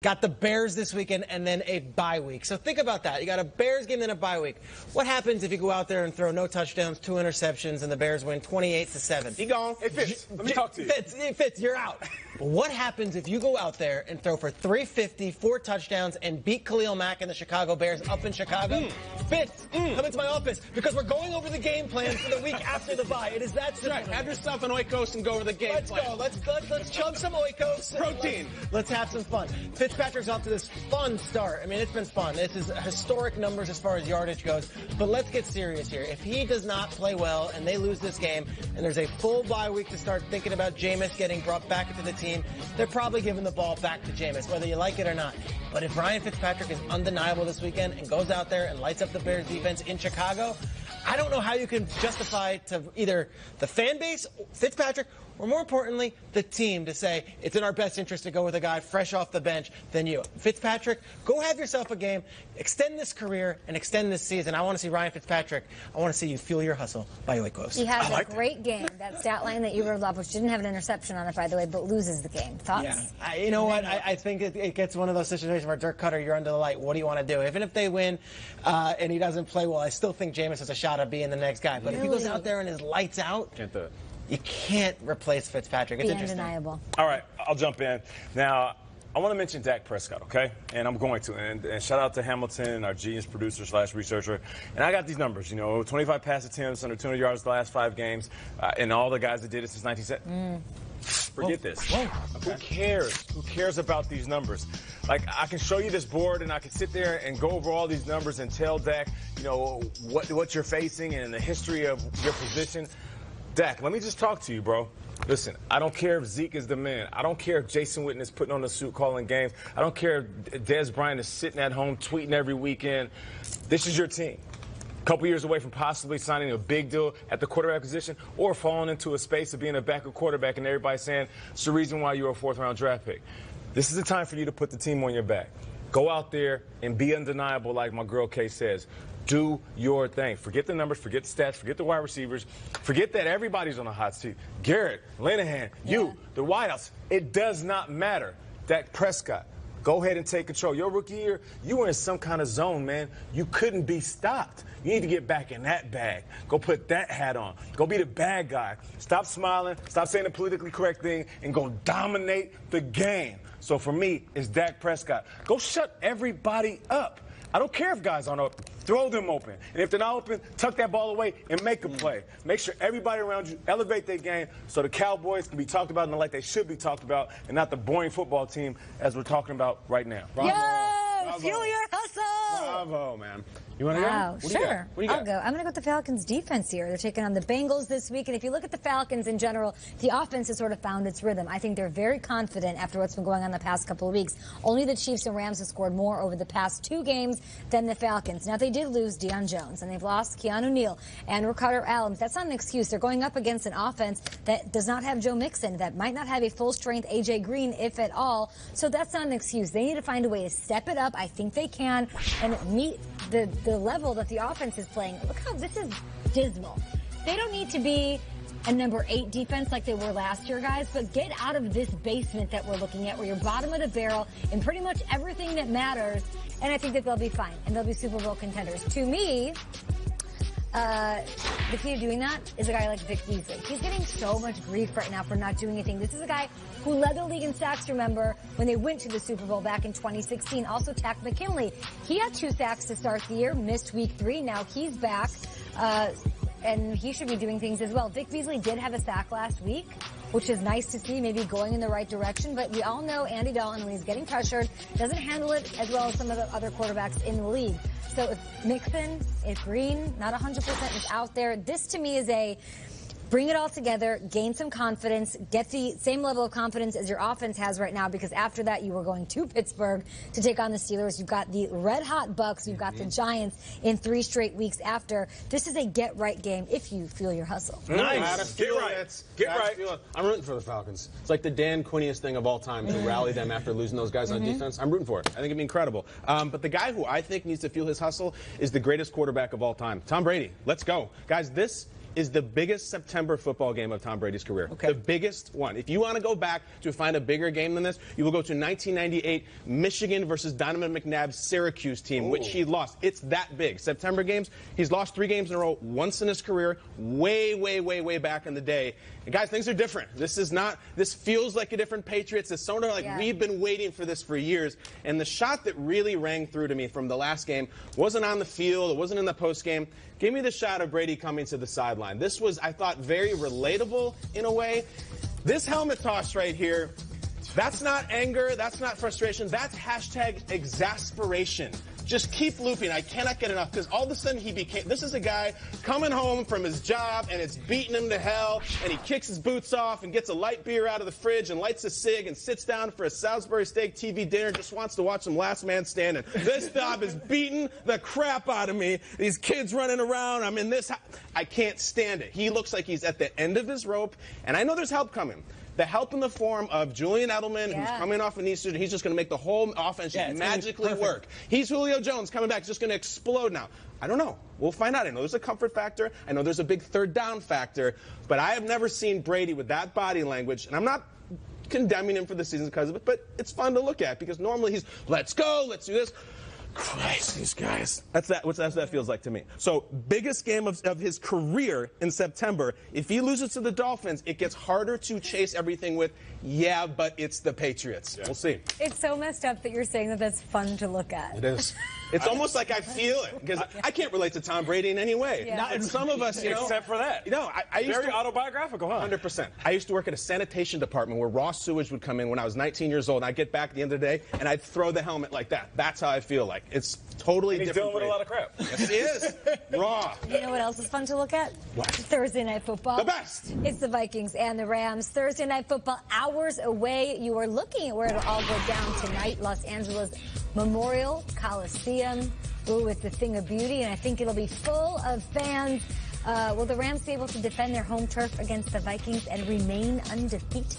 Got the Bears this weekend and then a bye week. So think about that. You got a Bears game and a bye week. What happens if you go out there and throw no touchdowns, 2 interceptions, and the Bears win 28-7? He gone. Hey, Fitz, let me talk to you. Fitz, you're out. What happens if you go out there and throw for 350, 4 touchdowns, and beat Khalil Mack and the Chicago Bears up in Chicago? Fitz, come into my office because we're going over the game plan for the week after the bye. It is that simple. Right. Have yourself an Oikos and go over the game plan. Let's go. Let's chug some Oikos. Protein. Let's have some fun. Fitzpatrick's off to this fun start. I mean, it's been fun. This is historic numbers as far as yardage goes. But let's get serious here. If he does not play well and they lose this game and there's a full bye week to start thinking about Jameis getting brought back into the team, they're probably giving the ball back to Jameis, whether you like it or not. But if Ryan Fitzpatrick is undeniable this weekend and goes out there and lights up the Bears defense in Chicago, I don't know how you can justify to either the fan base, Fitzpatrick, or more importantly, the team to say it's in our best interest to go with a guy fresh off the bench than you. Fitzpatrick, go have yourself a game, extend this career, and extend this season. I want to see Ryan Fitzpatrick. I want to see you fuel your hustle by Oikos. He has a great game. That stat line that you wrote up, which didn't have an interception on it, by the way, but loses the game. Thoughts? Yeah. You know what? I think it gets one of those situations where Dirk Cutter, you're under the light. What do you want to do? Even if they win and he doesn't play well, I still think Jameis has a shot at being the next guy. But if he goes out there and his lights out, you can't replace Fitzpatrick. It's interesting. Undeniable. All right, I'll jump in. Now, I want to mention Dak Prescott, okay? And I'm going to. And shout out to Hamilton, our genius producer / researcher. And I got these numbers, 25 pass attempts, under 200 yards the last 5 games, and all the guys that did it since 1970. Forget this. Who cares? Who cares about these numbers? Like, I can show you this board, and I can sit there and go over all these numbers and tell Dak, what you're facing and the history of your position. Dak, let me just talk to you, bro. Listen, I don't care if Zeke is the man. I don't care if Jason Witten is putting on a suit calling games. I don't care if Dez Bryant is sitting at home tweeting every weekend. This is your team. A couple years away from possibly signing a big deal at the quarterback position or falling into a space of being a backup quarterback and everybody saying it's the reason why you're a 4th-round draft pick. This is the time for you to put the team on your back. Go out there and be undeniable like my girl Kay says. Do your thing. Forget the numbers, forget the stats, forget the wide receivers, forget that everybody's on the hot seat. Garrett, Linehan, you, the wideouts. It does not matter. Dak Prescott, go ahead and take control. Your rookie year, you were in some kind of zone, man. You couldn't be stopped. You need to get back in that bag. Go put that hat on. Go be the bad guy. Stop smiling, stop saying the politically correct thing, and go dominate the game. So for me, it's Dak Prescott. Go shut everybody up. I don't care if guys aren't open. Throw them open. And if they're not open, tuck that ball away and make a play. Make sure everybody around you elevate their game so the Cowboys can be talked about in the light they should be talked about and not the boring football team as we're talking about right now. Bravo. Yo, fuel your hustle. Bravo, man. You want to go? Sure. I'll go. I'm going to go with the Falcons defense here. They're taking on the Bengals this week. And if you look at the Falcons in general, the offense has sort of found its rhythm. I think they're very confident after what's been going on the past couple of weeks. Only the Chiefs and Rams have scored more over the past 2 games than the Falcons. Now, they did lose Deion Jones, and they've lost Keanu Neal and Ricardo Adams. That's not an excuse. They're going up against an offense that does not have Joe Mixon, that might not have a full-strength A.J. Green, if at all. So that's not an excuse. They need to find a way to step it up. I think they can, and meet the level that the offense is playing. Look how this is dismal. They don't need to be a number 8 defense like they were last year, guys, but get out of this basement that we're looking at where you're bottom of the barrel in pretty much everything that matters, and I think that they'll be fine, and they'll be Super Bowl contenders. To me, the key to doing that is a guy like Vic Beasley. He's getting so much grief right now for not doing anything. This is a guy who led the league in sacks, remember, when they went to the Super Bowl back in 2016. Also, Takk McKinley. He had 2 sacks to start the year, missed week 3. Now he's back, and he should be doing things as well. Vic Beasley did have a sack last week, which is nice to see, maybe going in the right direction. But we all know Andy Dalton, when he's getting pressured, doesn't handle it as well as some of the other quarterbacks in the league. So if Mixon, if Green, not 100% is out there, this to me is a bring it all together, gain some confidence, get the same level of confidence as your offense has right now, because after that you are going to Pittsburgh to take on the Steelers. You've got the red-hot Bucks. You've got the Giants in 3 straight weeks after. This is a get-right game if you feel your hustle. Nice. Get right. I'm rooting for the Falcons. It's like the Dan Quinniest thing of all time to rally them after losing those guys on defense. I'm rooting for it. I think it'd be incredible. But the guy who I think needs to feel his hustle is the greatest quarterback of all time, Tom Brady. Let's go. Guys, this is the biggest September football game of Tom Brady's career. The biggest one. If you want to go back to find a bigger game than this, you will go to 1998 Michigan versus Donovan McNabb's Syracuse team, which he lost. It's that big. September games, he's lost 3 games in a row once in his career, way back in the day. And guys, things are different. This feels like a different Patriots. It's sort of like we've been waiting for this for years. And the shot that really rang through to me from the last game wasn't on the field, it wasn't in the post game. Give me the shot of Brady coming to the sideline. This was, I thought, very relatable in a way. This helmet toss right here, that's not anger, that's not frustration, that's hashtag exasperation. Just keep looping. I cannot get enough, because all of a sudden this is a guy coming home from his job and it's beating him to hell, and he kicks his boots off and gets a light beer out of the fridge and lights a cig and sits down for a Salisbury steak TV dinner, just wants to watch some Last Man Standing. This job is beating the crap out of me. These kids running around. I'm in this house. I can't stand it. He looks like he's at the end of his rope, and I know there's help coming. The help in the form of Julian Edelman, who's coming off a knee surgery. He's just going to make the whole offense magically work. He's Julio Jones coming back. He's just going to explode now. I don't know. We'll find out. I know there's a comfort factor. I know there's a big third down factor. But I have never seen Brady with that body language. And I'm not condemning him for the season because of it, but it's fun to look at because normally he's, let's go, let's do this. Christ, these guys. That's what that feels like to me. So, biggest game of his career in September. If he loses to the Dolphins, it gets harder to chase everything with, yeah, but it's the Patriots. We'll see. It's so messed up that you're saying that that's fun to look at. It is. It's almost like I feel it, because I can't relate to Tom Brady in any way. Yeah. And some of us, Except for that. I used Very autobiographical, huh? 100%. I used to work at a sanitation department where raw sewage would come in when I was 19 years old. And I'd get back at the end of the day, and I'd throw the helmet like that. That's how I feel like. It's totally He's different. dealing with a lot of crap. Yes, he is. Raw. You know what else is fun to look at? What? Thursday Night Football. The best. It's the Vikings and the Rams. Thursday Night Football, hours away. You are looking at where it'll all go down tonight. Los Angeles Memorial Coliseum. Ooh, it's a thing of beauty, and I think it'll be full of fans. Will the Rams be able to defend their home turf against the Vikings and remain undefeated?